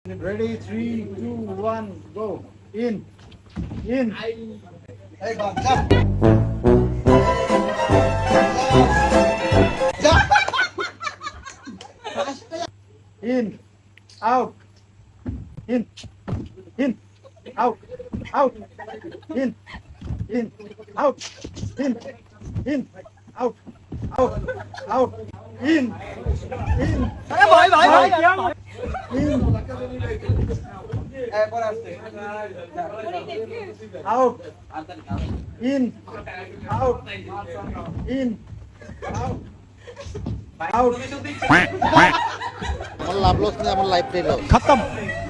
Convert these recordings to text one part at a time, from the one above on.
Ready, 3, 2, 1, go. In. In. Hey, Bob, jump. Jump. In. Out. In. In. Out. Out. In. In. Out. In. In. Out. Out. Out. In. In. In. Eh, pora আসছে। Out. In. Out. In. Out. Out. আমার লাভ loss নেই, আমার লাইফটাই loss. खत्म।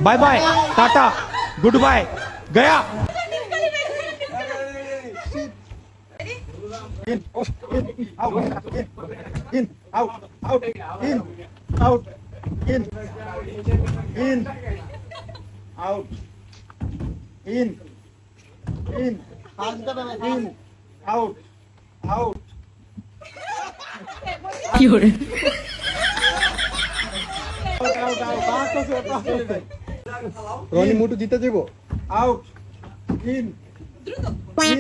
Bye bye, टाटा, good bye, गया। In. In. Out. In. In. Out. Out. In. Out. In. In. Out. In. In. In. Out. Out. Out. Out. Roni Motu জিতে যাবো। Out. In. In.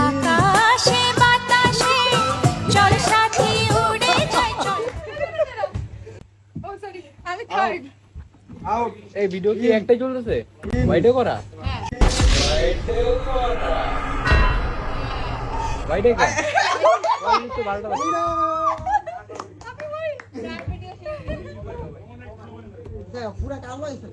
আকাশে বাতাসে চল সাথী উড়ে যাই চল ও সরি আমি থার্ড Out. এই ভিডিও কি একটাই চলতেছে? ভাইডে করা? ভাইডে করা? ভাই তো ভালো আমি ভাই পুরা কালো হয়েছে